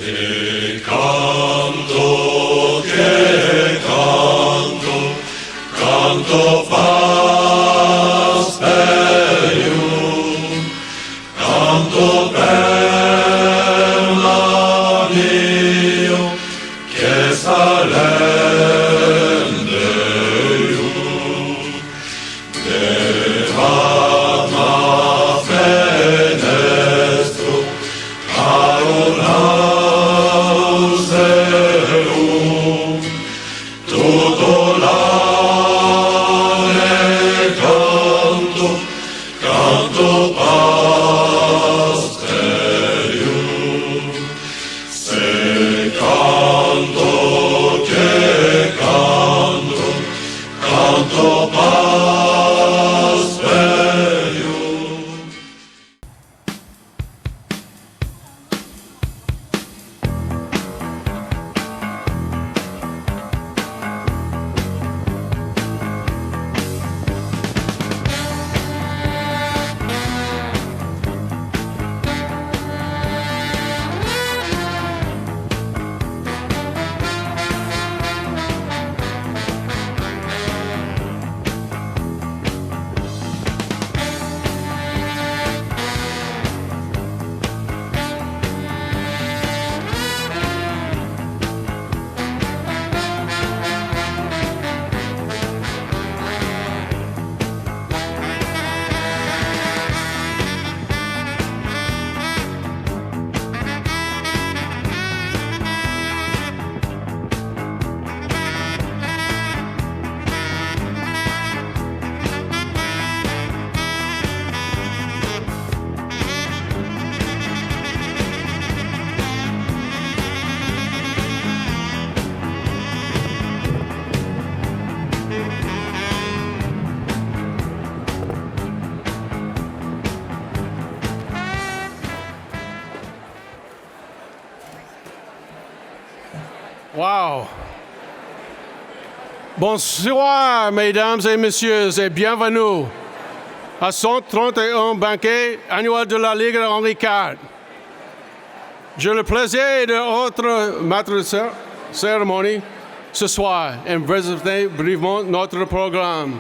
Se canto che canto, canto fas per you, canto per l'anio che salende you, devat ma fenestro auseum, tutto l'ane canto, canto pasterium. Se canto che canto, canto pasterium. Wow. Bonsoir, mesdames et messieurs, et bienvenue à 131 Banquet annuel de la Ligue Henri IV. J'ai le plaisir d'être maître de cérémonie ce soir et présenter brièvement notre programme.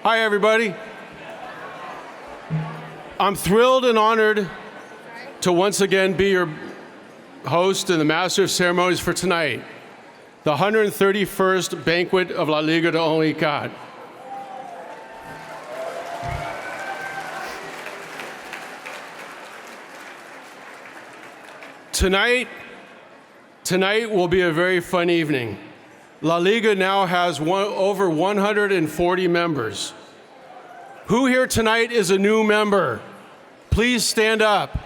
Hi, everybody. I'm thrilled and honored to once again be your host and the master of ceremonies for tonight, the 131st banquet of La Ligue Henri IV. Tonight will be a very fun evening. La Liga now has over 140 members. Who here tonight is a new member? Please stand up.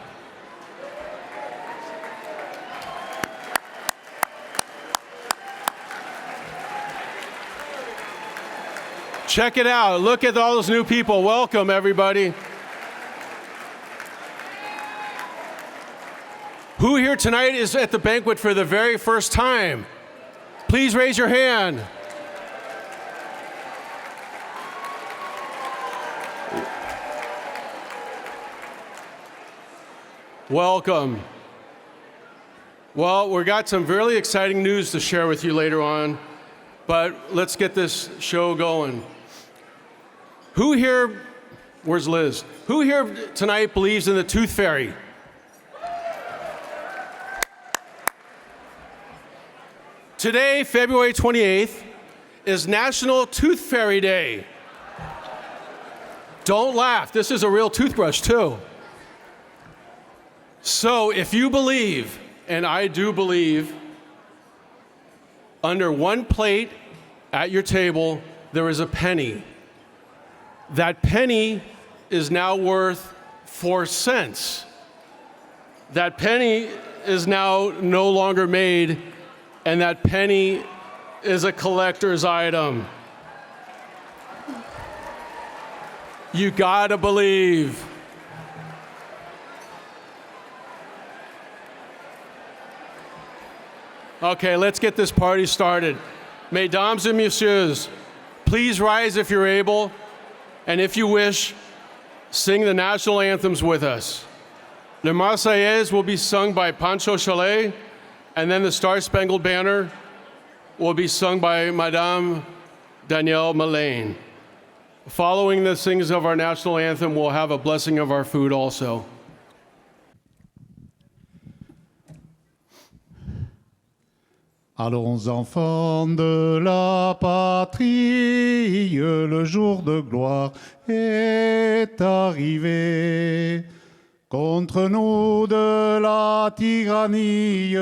Check it out. Look at all those new people. Welcome, everybody. Who here tonight is at the banquet for the very first time? Please raise your hand. Welcome. Well, we got some really exciting news to share with you later on, but let's get this show going. Who here, where's Liz? Who here tonight believes in the Tooth Fairy? Today, February 28th, is National Tooth Fairy Day. Don't laugh, this is a real toothbrush too. So if you believe, and I do believe, under one plate at your table, there is a penny. That penny is now worth 4 cents. That penny is now no longer made, and that penny is a collector's item. You gotta believe. Okay, let's get this party started. Mesdames et messieurs, please rise if you're able, and if you wish, sing the national anthems with us. The Marseillaise will be sung by Pancho Chalet, and then the Star Spangled Banner will be sung by Madame Danielle Mullane. Following the singings of our national anthem, we'll have a blessing of our food also. Allons enfants de la patrie, le jour de gloire est arrivé. Contre nous de la tyrannie,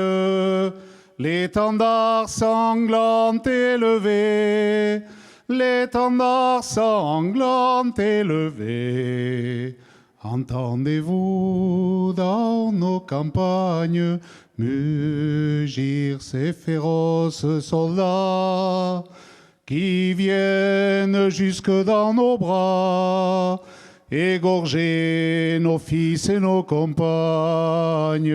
l'étendard sanglant élevé, l'étendard sanglant élevé. Entendez-vous dans nos campagnes mugir ces féroces soldats qui viennent jusque dans nos bras, égorger nos fils et nos compagnes.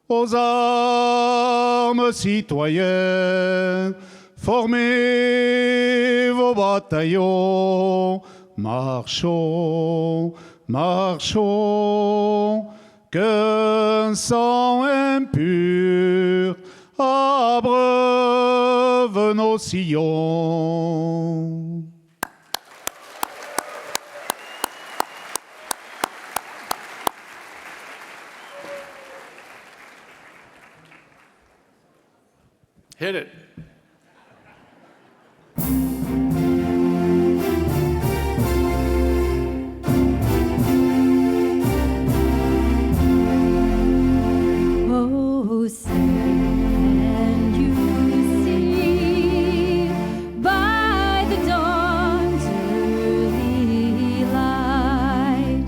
Aux armes, citoyens, formez vos bataillons, marchons, marchons, qu'un sang impur abreuve nos sillons. Hit it. Oh, stand you see by the dawn's early light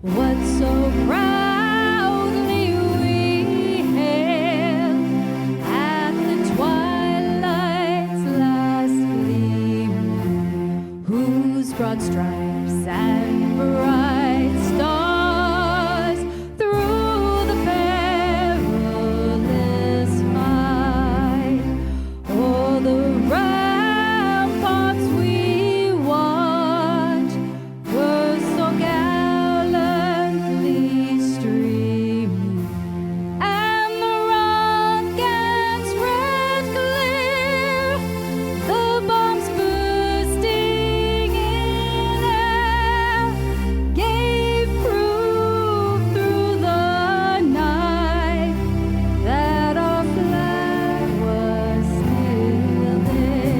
what so proudly we hailed at the twilight's last gleaming, whose broad stripes and bright stars through the perilous fight o'er the ramparts we watched were so gallantly streaming, and the rockets red clear, the bombs bursting in air, gave proof through the night that our flag was still there.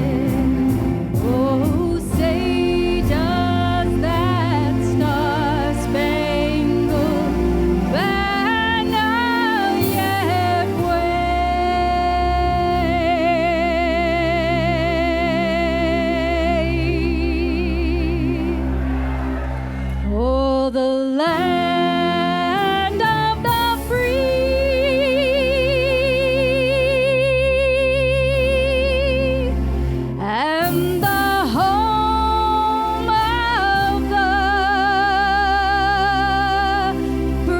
Oh, say does that star-spangled banner yet wave? Oh, the land of the free and the home of the brave.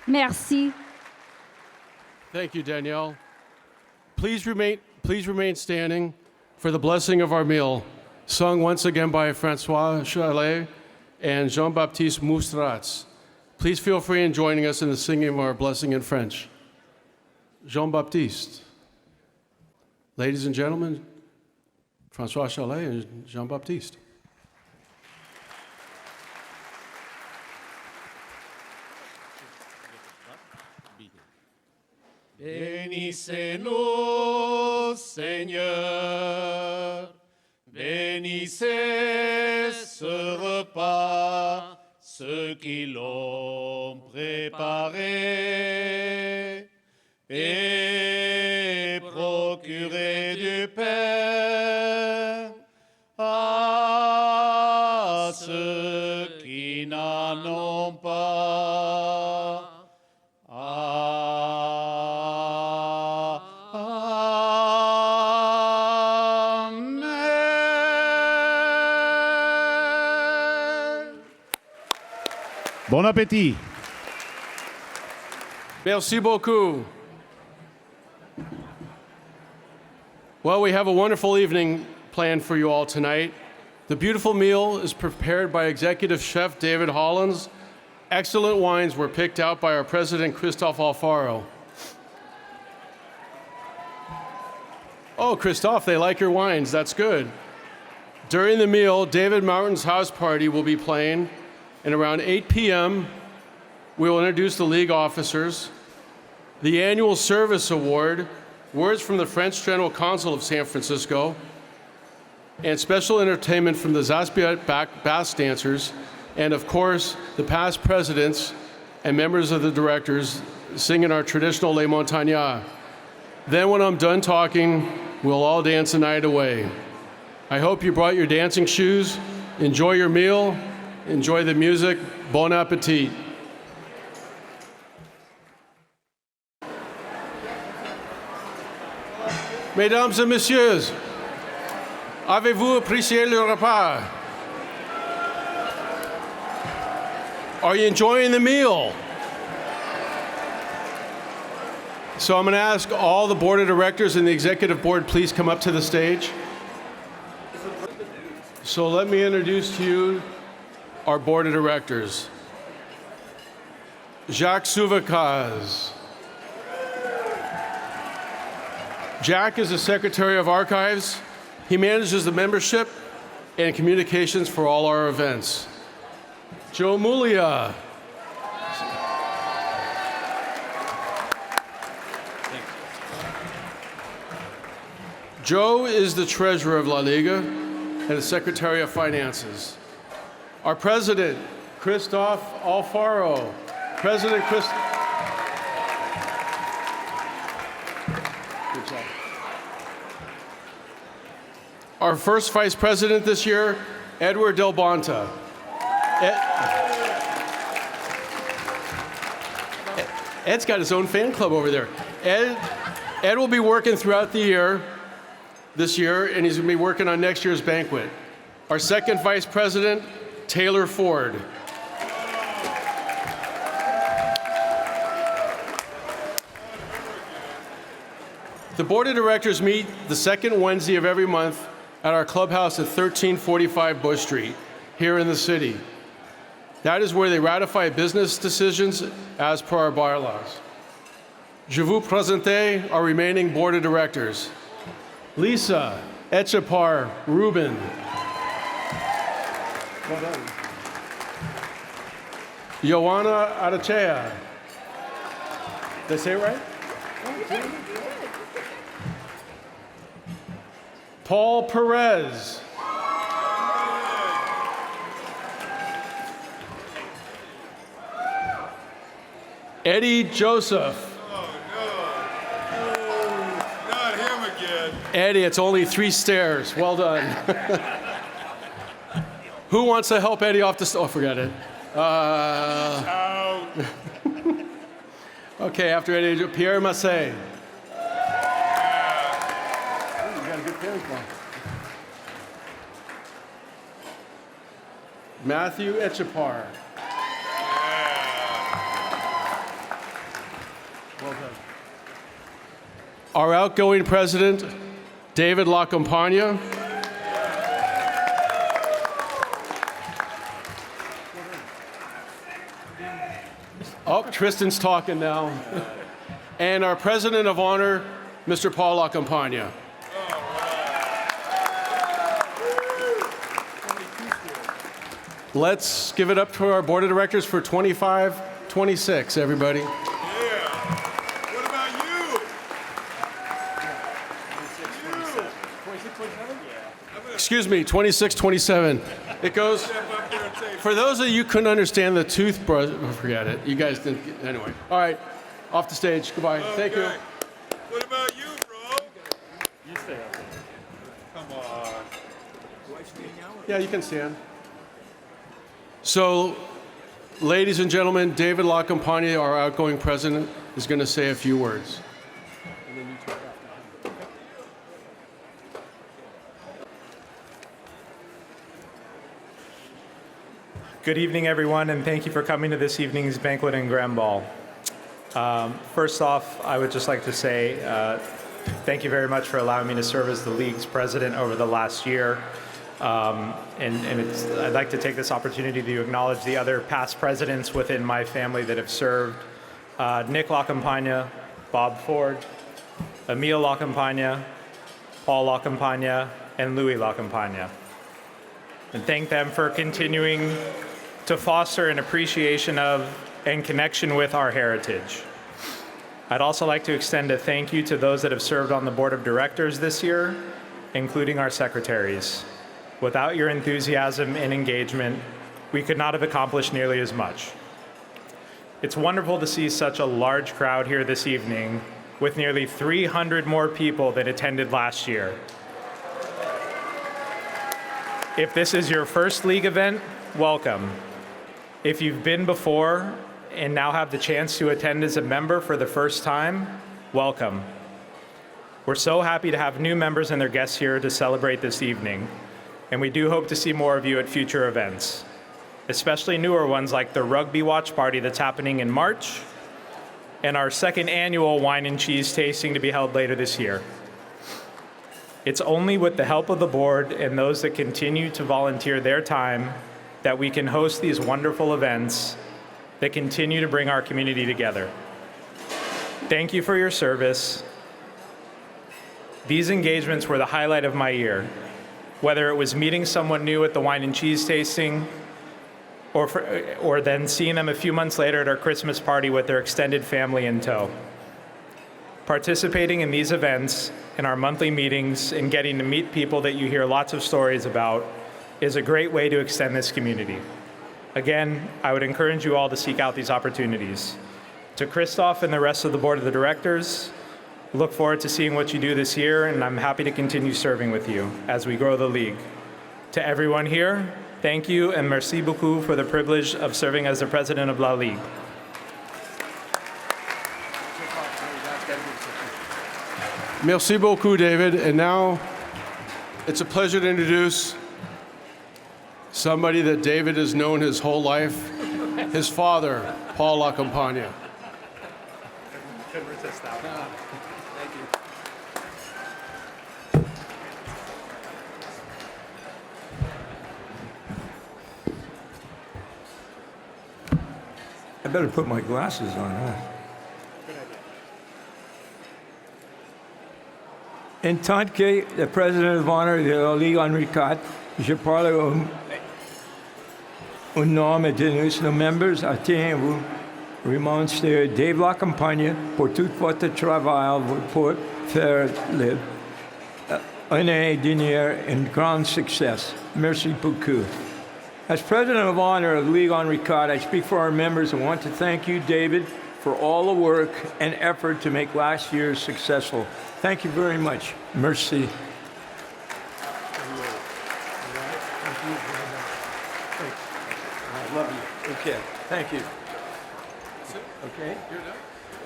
Merci. Thank you, Danielle. Please remain standing for the blessing of our meal, sung once again by Francois Chalet and Jean-Baptiste Moustratz. Please feel free in joining us in the singing of our blessing in French. Jean-Baptiste. Ladies and gentlemen, Francois Chalet and Jean-Baptiste. Bénissez-nous, Seigneur, bénissez ce repas, ceux qui l'ont préparé, et procurez du pain à ceux qui n'en ont pas. Bon appétit. Merci beaucoup. Well, we have a wonderful evening planned for you all tonight. The beautiful meal is prepared by Executive Chef David Hollins. Excellent wines were picked out by our President, Christophe Alfaro. Oh, Christophe, they like your wines. That's good. During the meal, David Martin's house party will be playing, and around 8 p.m., we will introduce the league officers, the annual service award, words from the French General Consul of San Francisco, and special entertainment from the Zaspiat Bass dancers, and of course, the past presidents and members of the directors singing our traditional Les Montagnards. Then when I'm done talking, we'll all dance the night away. I hope you brought your dancing shoes. Enjoy your meal. Enjoy the music. Bon appétit. Mesdames et messieurs, avez-vous apprécié le repas? Are you enjoying the meal? So I'm going to ask all the board of directors and the executive board, please come up to the stage. So let me introduce to you our board of directors. Jacques Souvacaz. Jack is the Secretary of Archives. He manages the membership and communications for all our events. Joe Mulia. Joe is the treasurer of La Liga and the Secretary of Finances. Our president, Christophe Alfaro. President Christophe. Good job. Our first vice president this year, Edward Del Bonta. Ed's got his own fan club over there. Ed will be working throughout the year, this year, and he's going to be working on next year's banquet. Our second vice president, Taylor Ford. The board of directors meet the second Wednesday of every month at our clubhouse at 1345 Bush Street, here in the city. That is where they ratify business decisions as per our bylaws. Je vous présente our remaining board of directors. Lisa Echapar Rubin. Well done. Joanna Adachea. Did I say it right? Paul Perez. Eddie Joseph. Oh, no. Not him again. Eddie, it's only 3 stairs. Well done. Who wants to help Eddie off the Oh, forget it. Out. Okay, after Eddie, Pierre Massé. You got a good fan club. Matthew Echapar. Well done. Our outgoing president, David Lacampagna. Oh, Tristan's talking now. And our president of honor, Mr. Paul Lacampagna. Let's give it up to our board of directors for 25-26, everybody. Yeah. What about you? 26-27? Excuse me, 26-27. It goes, Step up there and say, for those of you who couldn't understand the toothbrush, forget it. You guys didn't, anyway. All right, off the stage, goodbye. Thank you. okay. What about you, bro? You stay up there. Come on. Yeah, you can stand. So, ladies and gentlemen, David Lacampagna, our outgoing president, is going to say a few words. Good evening, everyone, and thank you for coming to this evening's banquet and grand ball. First off, I would just like to say Thank you very much for allowing me to serve as the League's president over the last year. I'd like to take this opportunity to acknowledge the other past presidents within my family that have served. Nick LaCampagna, Bob Ford, Emile LaCampagna, Paul LaCampagna, and Louis LaCampagna. And thank them for continuing to foster an appreciation of and connection with our heritage. I'd also like to extend a thank you to those that have served on the board of directors this year, including our secretaries. Without your enthusiasm and engagement, we could not have accomplished nearly as much. It's wonderful to see such a large crowd here this evening, with nearly 300 more people than attended last year. If this is your first League event, welcome. If you've been before and now have the chance to attend as a member for the first time, welcome. We're so happy to have new members and their guests here to celebrate this evening, and we do hope to see more of you at future events, especially newer ones like the Rugby Watch Party that's happening in March, and our second annual wine and cheese tasting to be held later this year. It's only with the help of the board and those that continue to volunteer their time that we can host these wonderful events that continue to bring our community together. Thank you for your service. These engagements were the highlight of my year, whether it was meeting someone new at the wine and cheese tasting, or then seeing them a few months later at our Christmas party with their extended family in tow. Participating in these events, in our monthly meetings, and getting to meet people that you hear lots of stories about is a great way to extend this community. Again, I would encourage you all to seek out these opportunities. To Christoph and the rest of the board of the directors, look forward to seeing what you do this year, and I'm happy to continue serving with you as we grow the League. To everyone here, thank you and merci beaucoup for the privilege of serving as the president of La Ligue. Merci beaucoup, David. And now it's a pleasure to introduce somebody that David has known his whole life, his father, Paul LaCampagna. Couldn't resist that one. Thank you. I better put my glasses on, huh? En tant que le président d'honneur de la Ligue Henri IV, je parle au nom de nos membres. Je tiens à vous remercier Dave LaCampagna pour tout votre travail pour faire l'année dernière un grand succès. Merci beaucoup. As President of Honor of Ligue Henri IV, I speak for our members and want to thank you, David, for all the work and effort to make last year successful. Thank you very much. Merci. I love you. Okay. Thank you. Okay. You're done?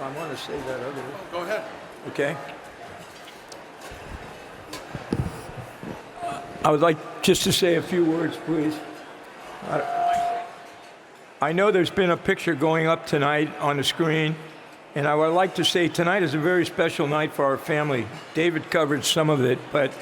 I want to say that other way. Go ahead. Okay. I would like just to say a few words, please. I know there's been a picture going up tonight on the screen, and I would like to say tonight is a very special night for our family. David covered some of it, but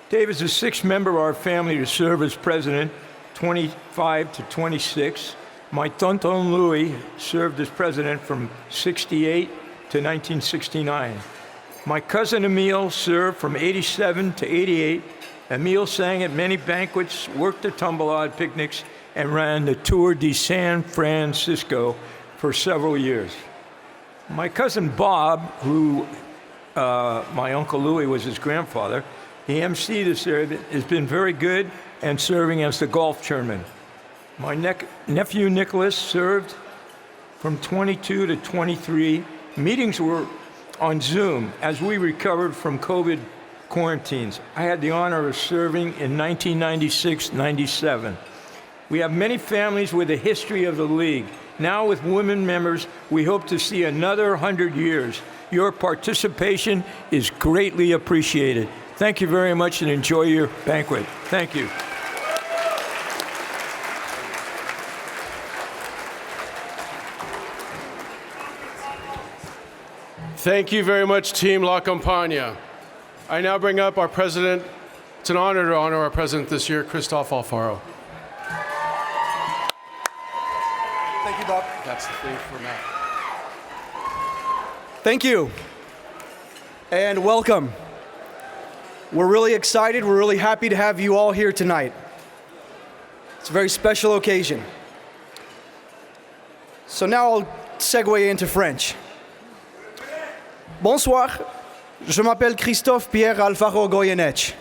Dave is the sixth member of our family to serve as president, 25 to 26. My tonton Louis served as president from 68 to 1969. My cousin Emile served from 87 to 88. Emile sang at many banquets, worked the tombola picnics, and ran the Tour de San Francisco for several years. My cousin Bob, who my Uncle Louis was his grandfather, the MC this year has been very good and serving as the golf chairman. My nephew Nicholas served from 22 to 23. Meetings were on Zoom as we recovered from COVID quarantines. I had the honor of serving in 1996-97. We have many families with a history of the League. Now with women members, we hope to see another 100 years. Your participation is greatly appreciated. Thank you very much and enjoy your banquet. Thank you. Thank you very much, Team La Campagna. I now bring up our president. It's an honor to honor our president this year, Christophe Alfaro. Thank you, Doc. That's the thing for Matt. Thank you. And welcome. We're really excited. We're really happy to have you all here tonight. It's a very special occasion. So now I'll segue into French. Bonsoir, je m'appelle Christophe Pierre Alfaro Goyenech.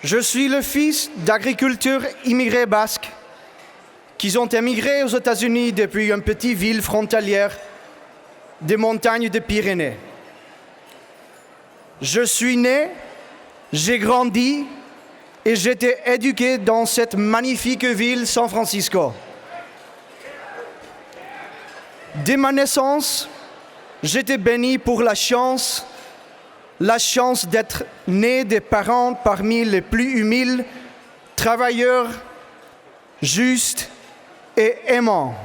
Je suis le fils d'agriculteurs immigrés basques qui ont émigré aux États-Unis depuis une petite ville frontalière des montagnes des Pyrénées. Je suis né, j'ai grandi et j'ai été éduqué dans cette magnifique ville San Francisco. Dès ma naissance, j'étais béni pour la chance d'être né des parents parmi les plus humbles, travailleurs, justes et aimants.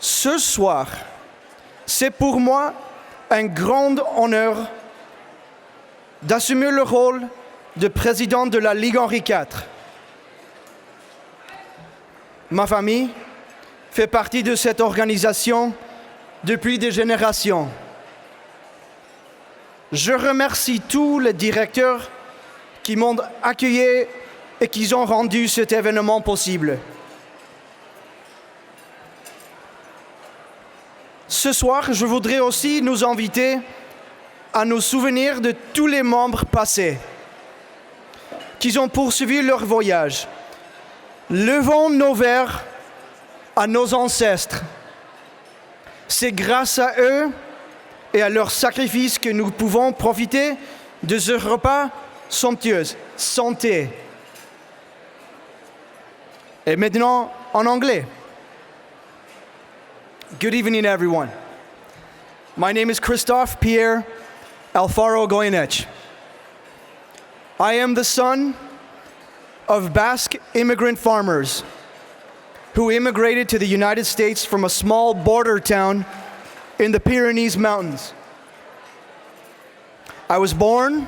Ce soir, c'est pour moi un grand honneur d'assumer le rôle de président de la Ligue Henri IV. Ma famille fait partie de cette organisation depuis des générations. Je remercie tous les directeurs qui m'ont accueilli et qui ont rendu cet événement possible. Ce soir, je voudrais aussi nous inviter à nous souvenir de tous les membres passés qui ont poursuivi leur voyage. Levons nos verres à nos ancêtres. C'est grâce à eux et à leur sacrifice que nous pouvons profiter de ce repas somptueux. Santé. Et maintenant, en anglais. Good evening, everyone. My name is Christophe Pierre Alfaro Goyenech. I am the son of Basque immigrant farmers who immigrated to the United States from a small border town in the Pyrenees Mountains. I was born,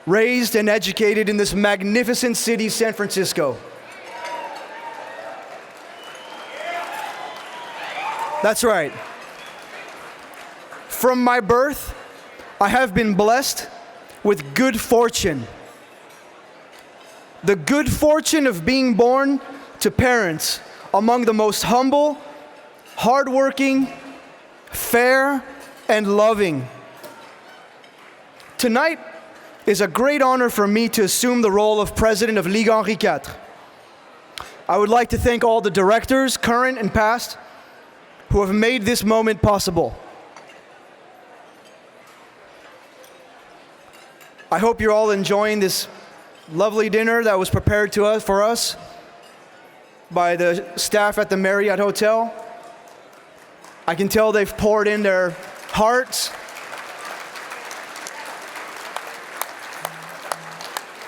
raised, and educated in this magnificent city, San Francisco. That's right. From my birth, I have been blessed with good fortune. The good fortune of being born to parents among the most humble, hardworking, fair, and loving. Tonight is a great honor for me to assume the role of president of Ligue Henri IV. I would like to thank all the directors, current and past, who have made this moment possible. I hope you're all enjoying this lovely dinner that was prepared for us by the staff at the Marriott Hotel. I can tell they've poured in their hearts.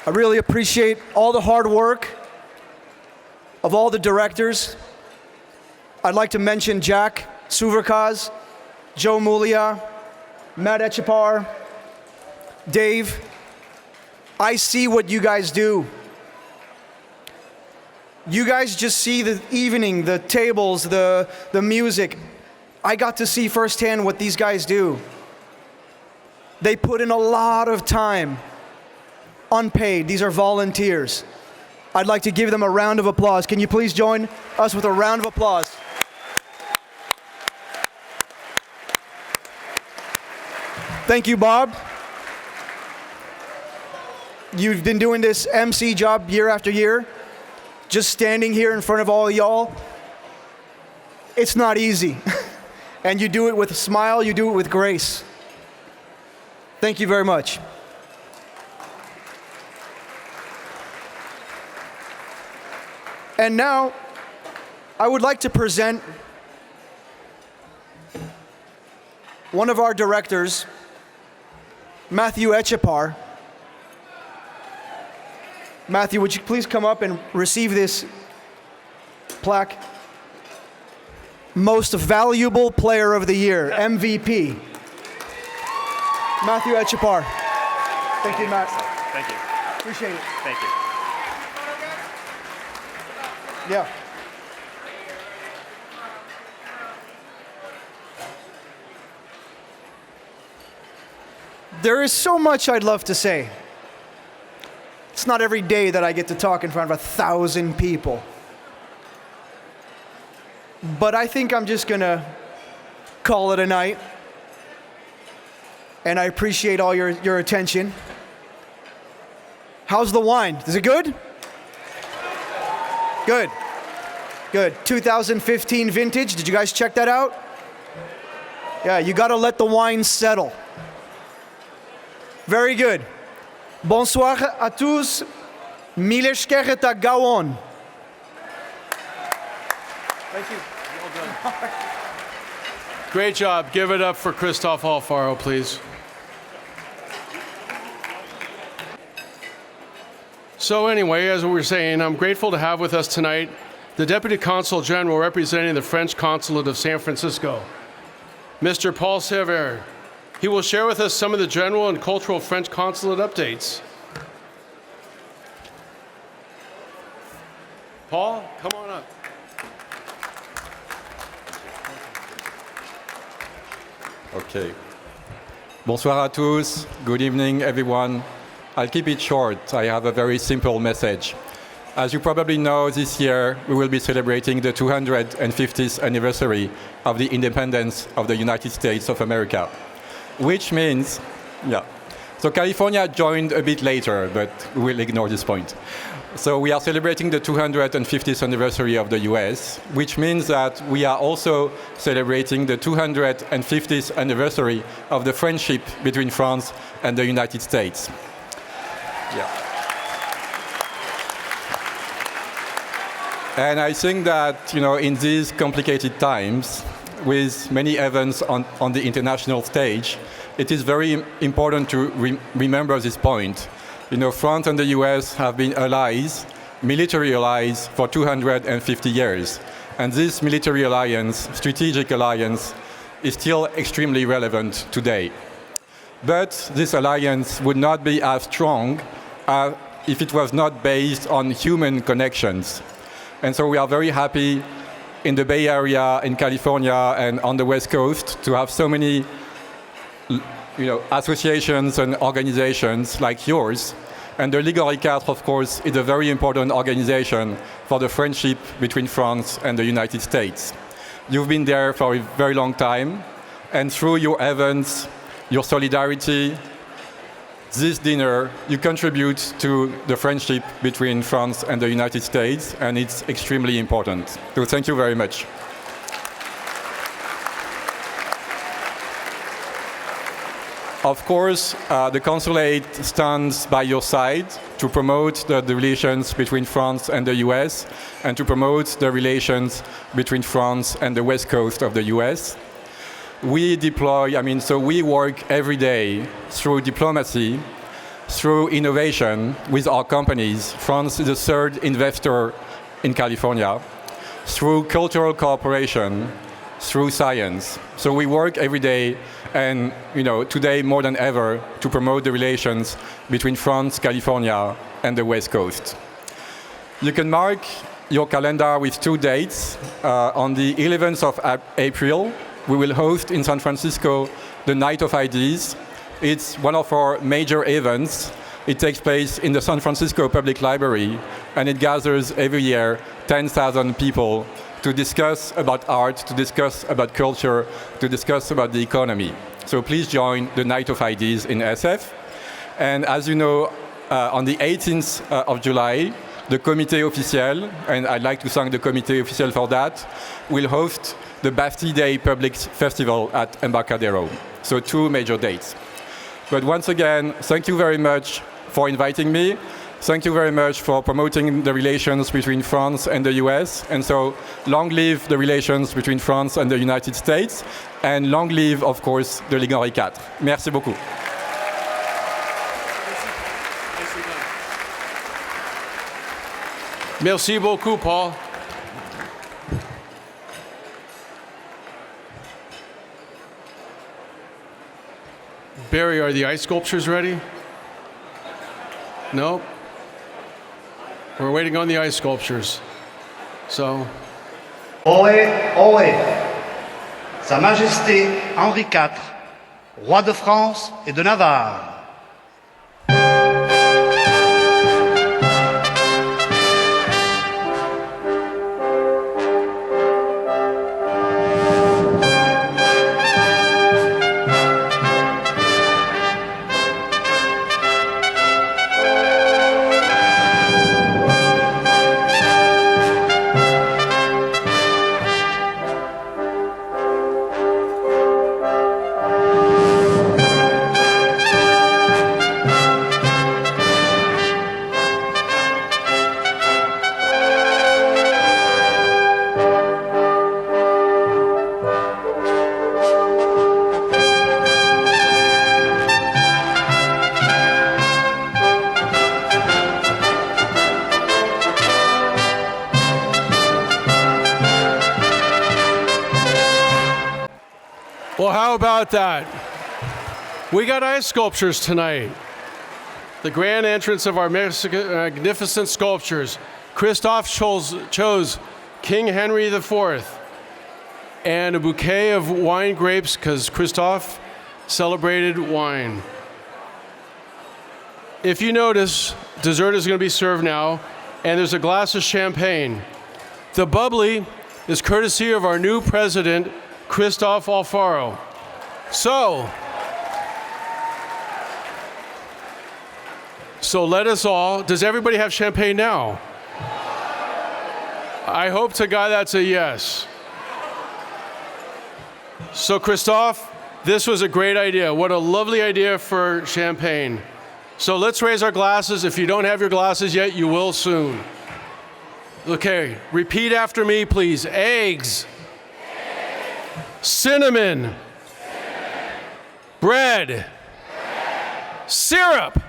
I really appreciate all the hard work of all the directors. I'd like to mention Jack Suverkaz, Joe Mulia, Matt Echepar, Dave. I see what you guys do. You guys just see the evening, the tables, the music. I got to see firsthand what these guys do. They put in a lot of time, unpaid. These are volunteers. I'd like to give them a round of applause. Can you please join us with a round of applause? Thank you, Bob. You've been doing this MC job year after year. Just standing here in front of all y'all. It's not easy. And you do it with a smile, you do it with grace. Thank you very much. And now, I would like to present one of our directors, Matthew Echepar. Matthew, would you please come up and receive this plaque? Most Valuable Player of the Year, MVP. Matthew Etchepar. Thank you, Matt. Thank you. Appreciate it. Thank you. Yeah. There is so much I'd love to say. It's not every day that I get to talk in front of 1,000 people. But I think I'm just gonna call it a night. And I appreciate all your attention. How's the wine? Is it good? Good. Good. 2015 vintage. Did you guys check that out? Yeah, you gotta let the wine settle. Very good. Bonsoir à tous. Mileshkeret à Gawon. Thank you. Great job. Give it up for Christophe Alfaro, please. So anyway, as we were saying, I'm grateful to have with us tonight the Deputy Consul General representing the French Consulate of San Francisco, Mr. Paul Sever. He will share with us some of the general and cultural French consulate updates. Paul, come on up. Okay. Bonsoir à tous. Good evening, everyone. I'll keep it short. I have a very simple message. As you probably know, this year we will be celebrating the 250th anniversary of the independence of the United States of America, which means, so California joined a bit later, but we will ignore this point. So we are celebrating the 250th anniversary of the US, which means that we are also celebrating the 250th anniversary of the friendship between France and the United States. And I think that, in these complicated times, with many events on the international stage, it is very important to remember this point. France and the US have been allies, military allies, for 250 years. And this military alliance, strategic alliance, is still extremely relevant today. But this alliance would not be as strong if it was not based on human connections. And so we are very happy in the Bay Area, in California, and on the West Coast to have so many associations and organizations like yours. And the Ligue Henri IV, of course, is a very important organization for the friendship between France and the United States. You've been there for a very long time, and through your events, your solidarity, this dinner, you contribute to the friendship between France and the United States, and it's extremely important. So thank you very much. Of course, the consulate stands by your side to promote the relations between France and the US, and to promote the relations between France and the West Coast of the US. We deploy, we work every day through diplomacy, through innovation with our companies. France is the third investor in California, through cultural cooperation, through science. So we work every day, and today more than ever, to promote the relations between France, California, and the West Coast. You can mark your calendar with two dates. On the 11th of April, we will host in San Francisco the Night of Ideas. It's one of our major events. It takes place in the San Francisco Public Library, and it gathers every year 10,000 people to discuss about art, to discuss about culture, to discuss about the economy. So please join the Night of Ideas in SF. And as you know, on the 18th of July, the Comité Officiel, and I'd like to thank the Comité Officiel for that, will host the Bastille Day Public Festival at Embarcadero. So two major dates. But once again, thank you very much for inviting me. Thank you very much for promoting the relations between France and the US. And so long live the relations between France and the United States. And long live, of course, the Ligue Henri IV. Merci beaucoup. Merci beaucoup, Paul. Barry, are the ice sculptures ready? Nope. We're waiting on the ice sculptures. So, Ohé, ohé. Sa Majesté Henri IV, roi de France et de Navarre. well, how about that? We got ice sculptures tonight. The grand entrance of our magnificent sculptures. Christophe chose King Henry IV and a bouquet of wine grapes because Christophe celebrated wine. If you notice, dessert is going to be served now, and there's a glass of champagne. The bubbly is courtesy of our new president, Christophe Alfaro. So let us all, does everybody have champagne now? I hope to God that's a yes. So Christophe, this was a great idea. What a lovely idea for champagne. So let's raise our glasses. If you don't have your glasses yet, you will soon. Okay, repeat after me, please. Eggs. Cinnamon. Bread. Syrup.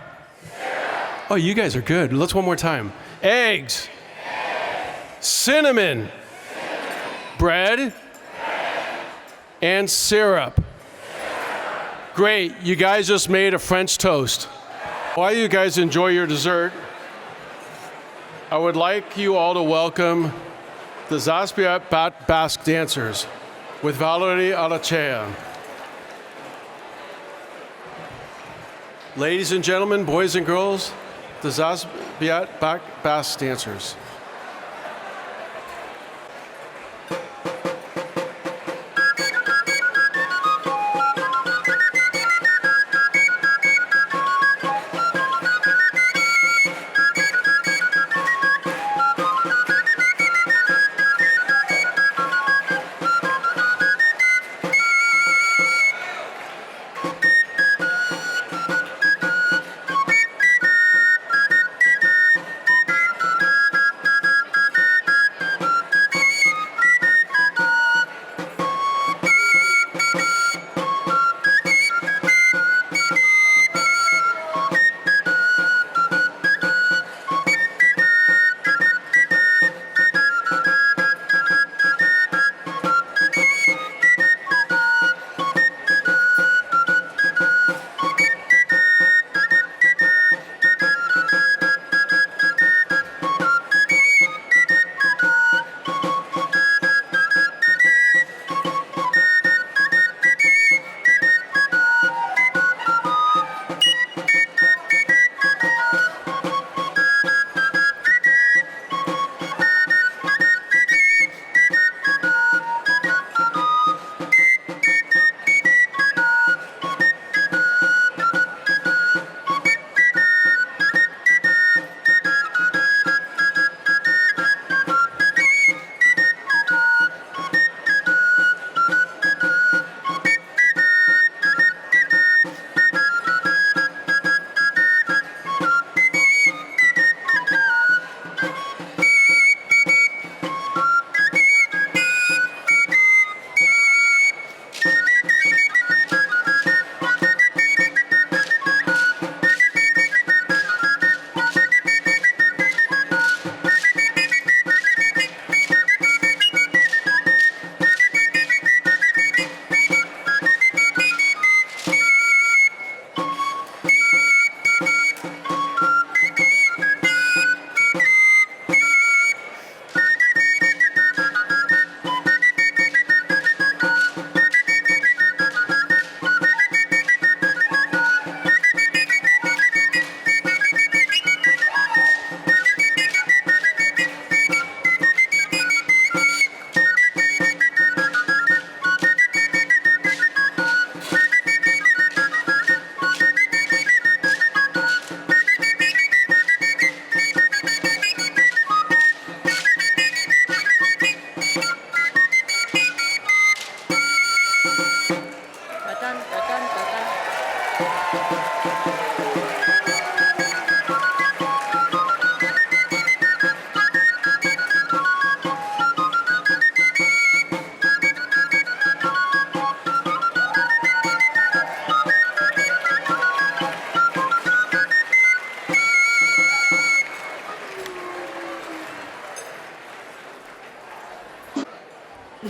Oh, you guys are good. Let's one more time. Eggs. Cinnamon. Bread. And syrup. Great. You guys just made a French toast. While you guys enjoy your dessert, I would like you all to welcome the Zaspiat Basque dancers with Valerie Alachea. Ladies and gentlemen, boys and girls, the Zaspiat Basque dancers.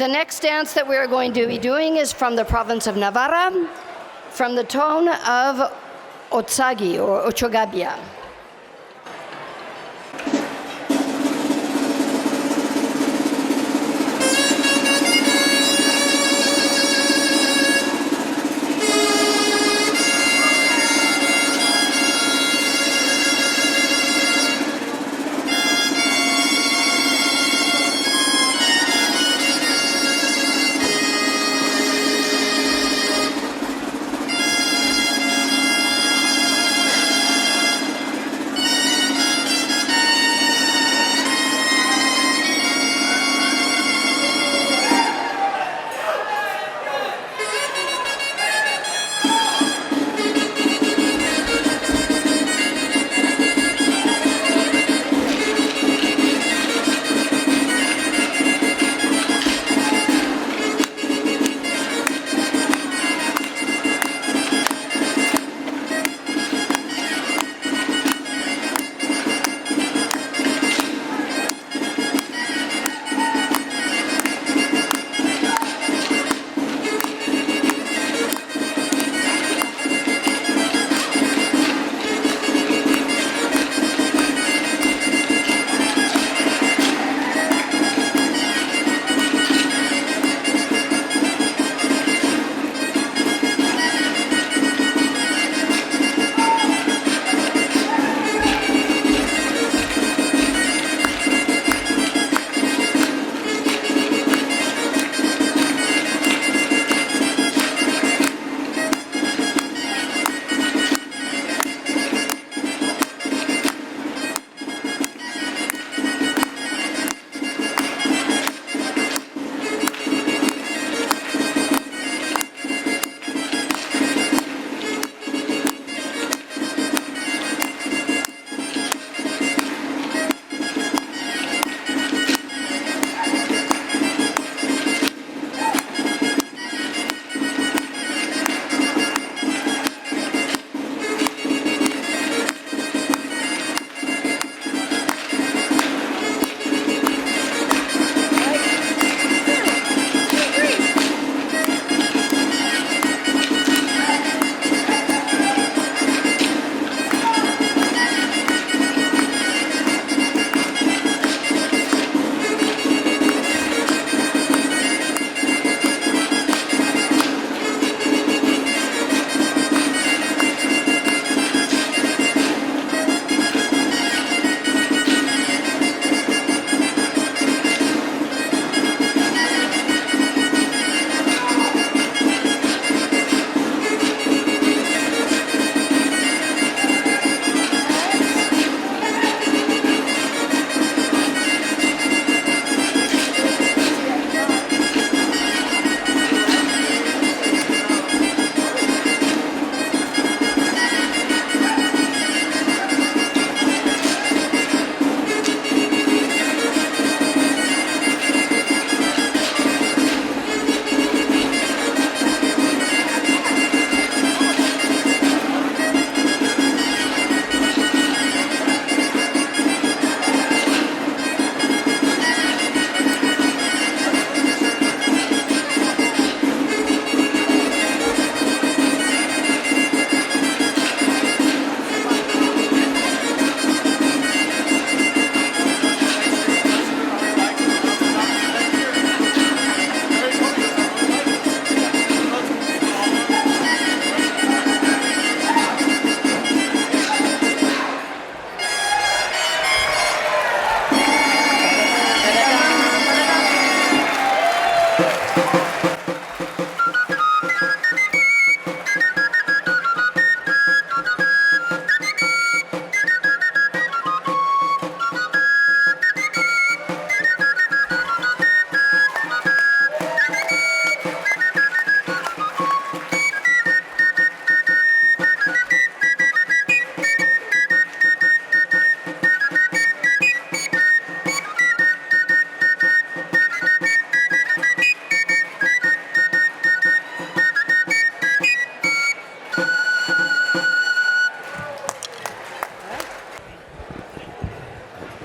The next dance that we are going to be doing is from the province of Navarra, from the tone of Otsagi or Ochogabia.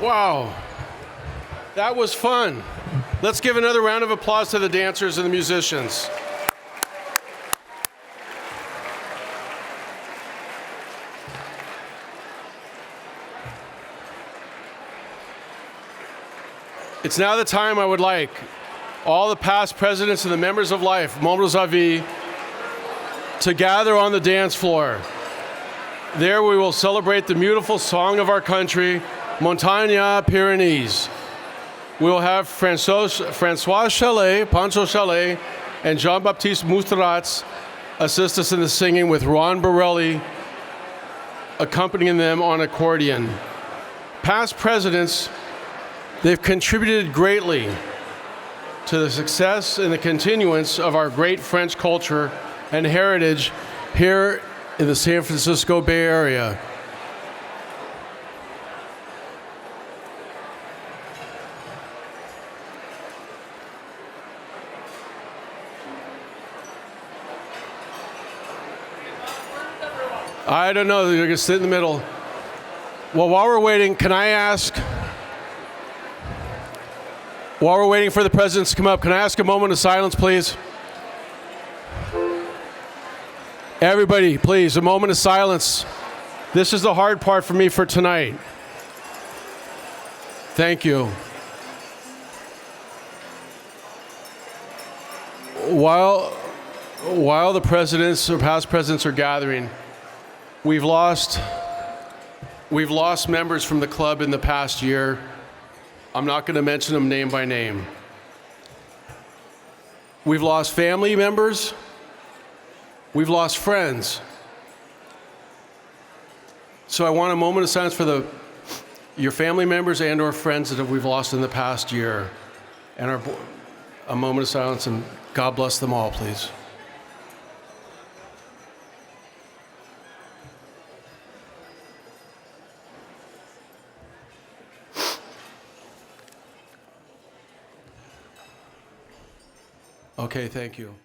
Wow. That was fun. Let's give another round of applause to the dancers and the musicians. It's now the time I would like all the past presidents and the members of life, membres à vie, to gather on the dance floor. There we will celebrate the beautiful song of our country, Montagne Pyrenees. We will have François Chalet, Pancho Chalet, and Jean-Baptiste Moustaratz assist us in the singing with Ron Borelli accompanying them on accordion. Past presidents, they've contributed greatly to the success and the continuance of our great French culture and heritage here in the San Francisco Bay Area. I don't know, you're gonna sit in the middle. Well, while we're waiting, can I ask, while we're waiting for the presidents to come up, can I ask a moment of silence, please? Everybody, please, a moment of silence. This is the hard part for me for tonight. Thank you. While the presidents or past presidents are gathering, we've lost members from the club in the past year. I'm not going to mention them name by name. We've lost family members. We've lost friends. So I want a moment of silence for your family members and or friends that we've lost in the past year. And a moment of silence, and God bless them all, please. Okay, thank you.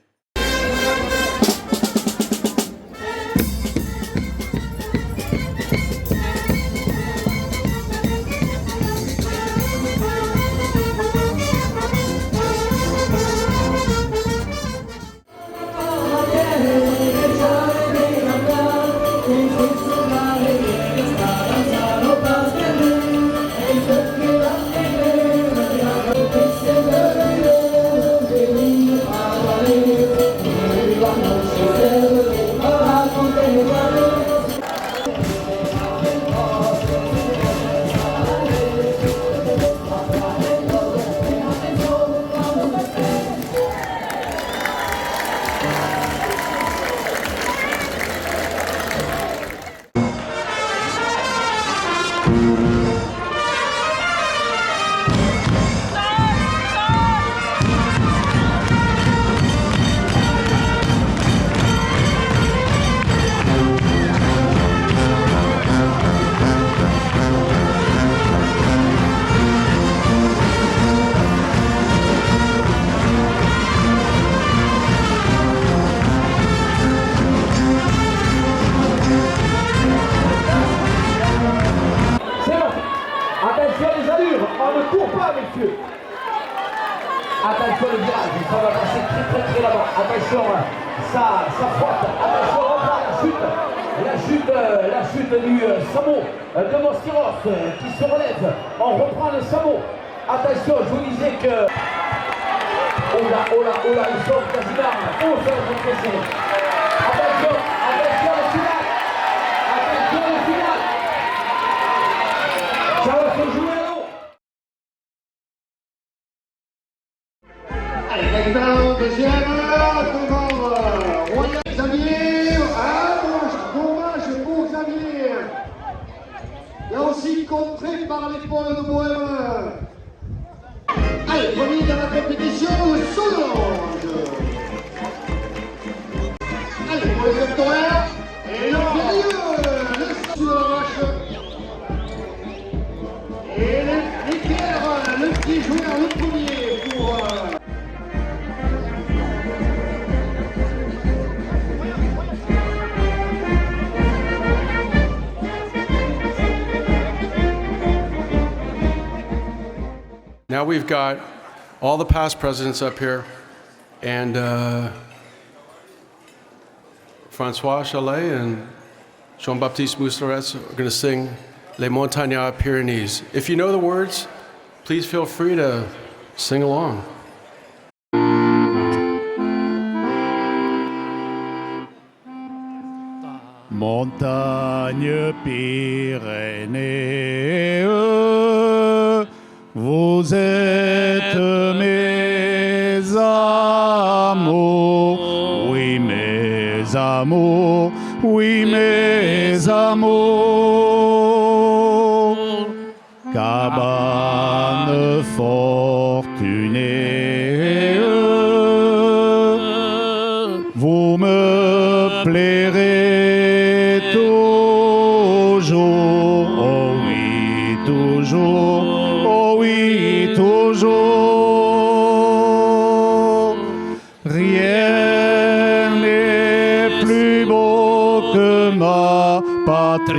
Attention le virage, ça va passer très là-bas. Attention, ça frotte. Attention, on reprend la chute du Samo de Mostiros qui se relève. On reprend le Samo. Attention, je vous disais que... Oh là, ils sont quasiment. Oh, ça va se presser. Attention, le final. Attention, le final. Ça va se jouer à l'eau. Allez, maintenant, deuxième, Royal Xavier, dommage pour Xavier. Là aussi, contré par l'épaule de Bohème. Allez, premier dans la compétition, Solange. Allez, pour les victoires, et le périlleux, le sur la vache. Et l'équerre, le petit joueur, le premier pour... Now we've got all the past presidents up here, and François Chalet and Jean-Baptiste Mousselarets are going to sing Les Montagnards Pyrénées. If you know the words, please feel free to sing along. Montagne Pyrénées, vous êtes mes amours, oui mes amours, oui mes amours. Cabane fortunée, vous me plairez toujours, oh oui, toujours, oh oui, toujours. Rien n'est plus beau que ma patrie.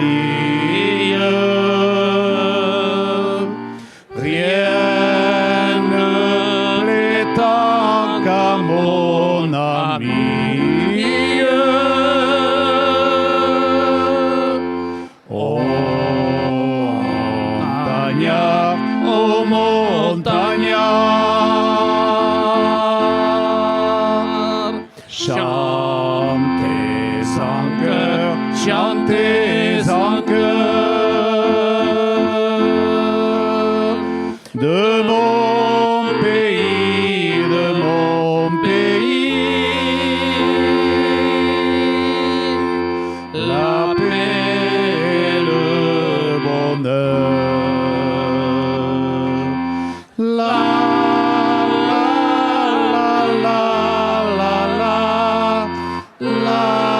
Rien ne plaît tant qu'à mon ami. Oh montagnard, oh montagnard, chantez en cœur, chantez en cœur de mon pays, de mon pays, la paix, le bonheur. La la la la la la la la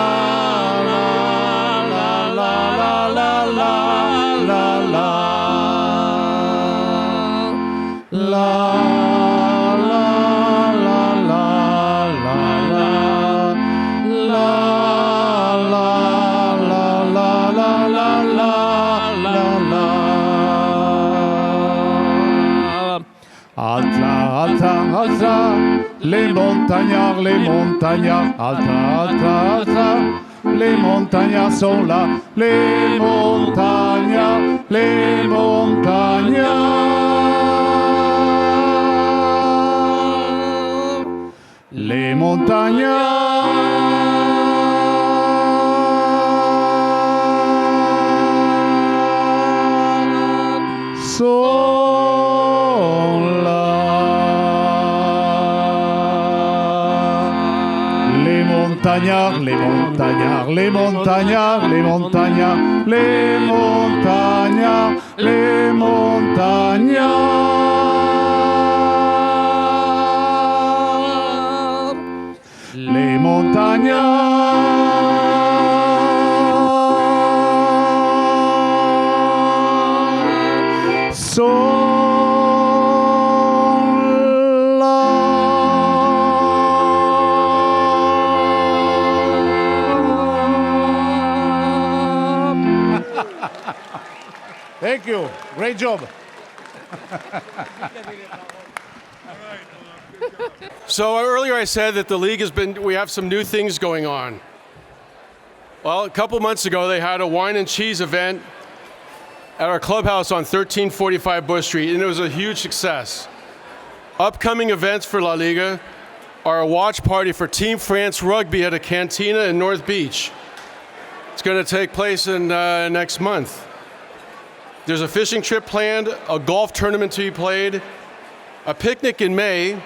la la la la. Alta, alta, alta, les montagnards, alta, alta, alta, les montagnards sont là, les montagnards, les montagnards, les montagnards sont là. Les montagnards, les montagnards, les montagnards, les montagnards, les montagnards, les montagnards, les montagnards sont Thank you. Great job. So earlier I said that the league we have some new things going on. Well, a couple months ago they had a wine and cheese event at our clubhouse on 1345 Bush Street, and it was a huge success. Upcoming events for La Liga are a watch party for Team France Rugby at a cantina in North Beach. It's going to take place in next month. There's a fishing trip planned, a golf tournament to be played, a picnic in May,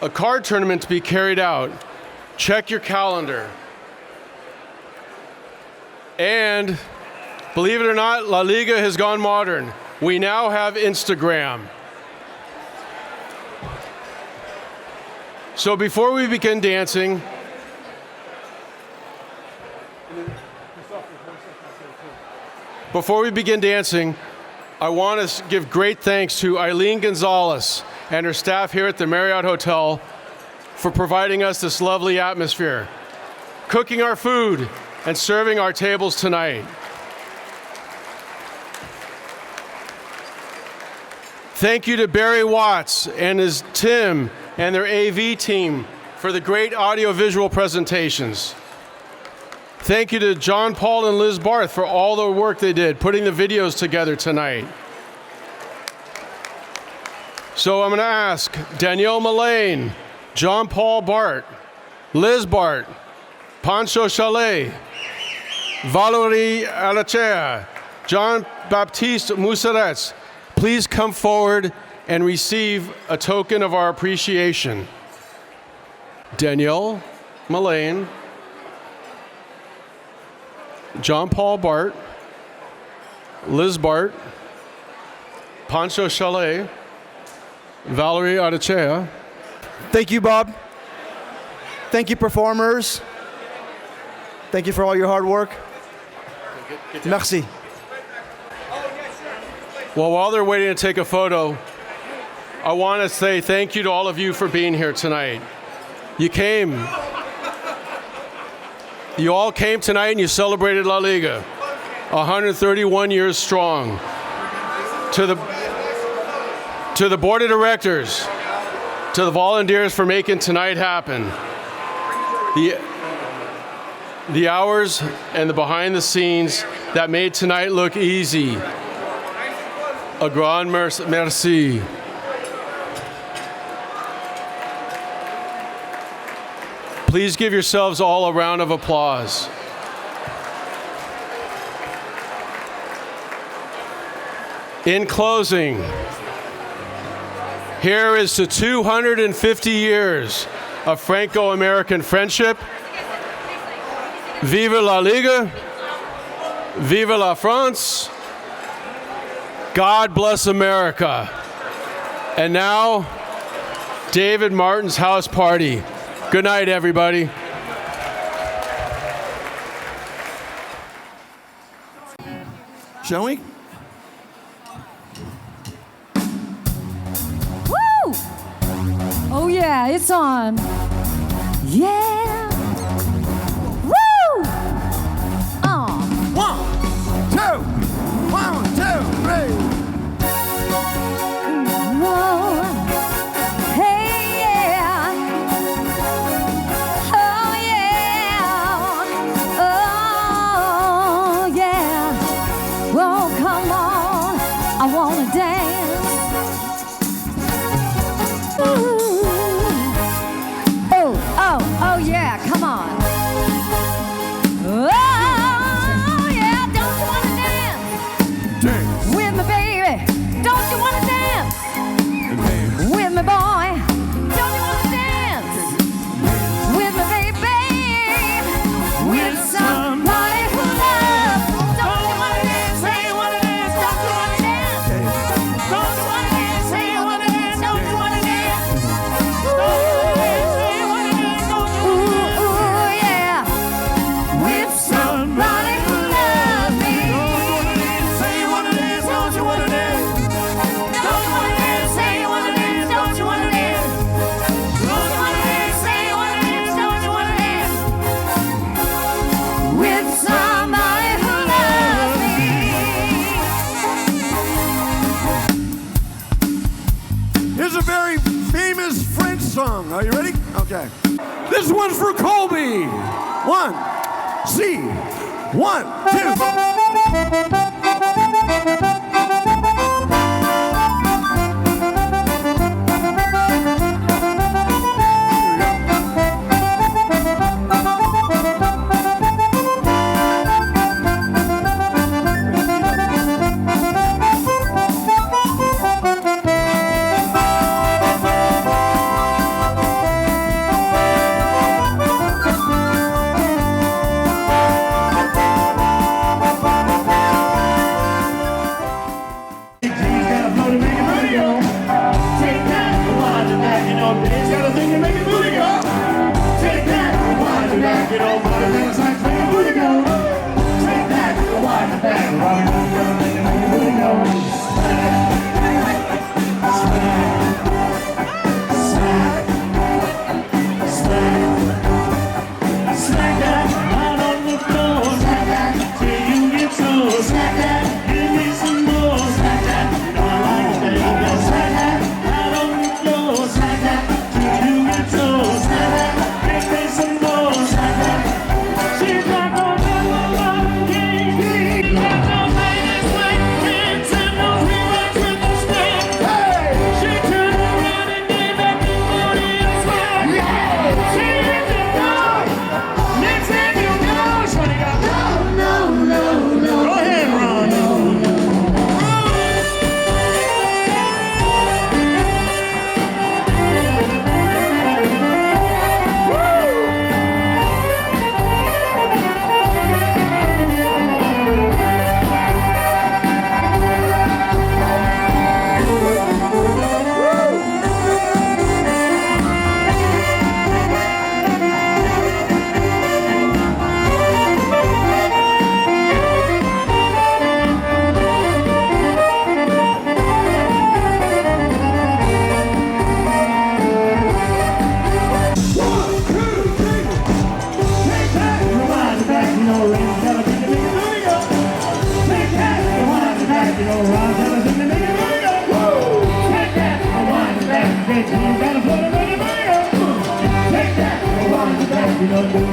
a card tournament to be carried out. Check your calendar. And believe it or not, La Liga has gone modern. We now have Instagram. So before we begin dancing, I want to give great thanks to Eileen Gonzalez and her staff here at the Marriott Hotel for providing us this lovely atmosphere, cooking our food, and serving our tables tonight. Thank you to Barry Watts and his Tim and their AV team for the great audiovisual presentations. Thank you to John Paul and Liz Barthe for all the work they did putting the videos together tonight. So I'm going to ask Danielle Mullane, John Paul Barthe, Liz Barthe, Pancho Chalet, Valerie Alachea, John Baptiste Mousserets, please come forward and receive a token of our appreciation. Danielle Mullane, John Paul Barthe, Liz Barthe, Pancho Chalet, Valerie Adechea. Thank you, Bob. Thank you, performers. Thank you for all your hard work. Merci. Well, while they're waiting to take a photo, I want to say thank you to all of you for being here tonight. You came. You all came tonight and you celebrated La Liga, 131 years strong. To the board of directors, to the volunteers for making tonight happen. The hours and the behind the scenes that made tonight look easy. A grand merci. Please give yourselves all a round of applause. In closing, here is to 250 years of Franco-American friendship. Vive la Liga, vive la France, God bless America. And now, David Martin's house party. Good night, everybody. Shall we? Woo! Oh yeah, it's on. Yeah. Woo! 1, 2, 1, 2, 3. Whoa. Hey, yeah. Oh, yeah. Oh, yeah. Whoa, come on. I wanna dance. Ooh. Oh, yeah, come on. Oh, yeah, don't you wanna dance? With me, baby. Don't you wanna dance? With me, boy. Don't you wanna dance? With me, baby. With somebody who loves. Don't you wanna dance? Say you wanna dance. Don't you wanna dance? Don't you wanna dance? Say you wanna dance. Don't you wanna dance? Don't you wanna dance? Say you wanna dance. Don't you wanna dance? Ooh, yeah. With somebody who loves me. Don't you wanna dance? Say you wanna dance. Don't you wanna dance? Don't you wanna dance? Say you wanna dance. Don't you wanna dance? Don't you wanna dance? Say you wanna dance. Don't you wanna dance? With somebody who loves me. Here's a very famous French song. Are you ready? Okay. This one's for Colby. 1, C. 1, 2. Smack that, give me some more. Smack that, you know I like it, baby. Inonde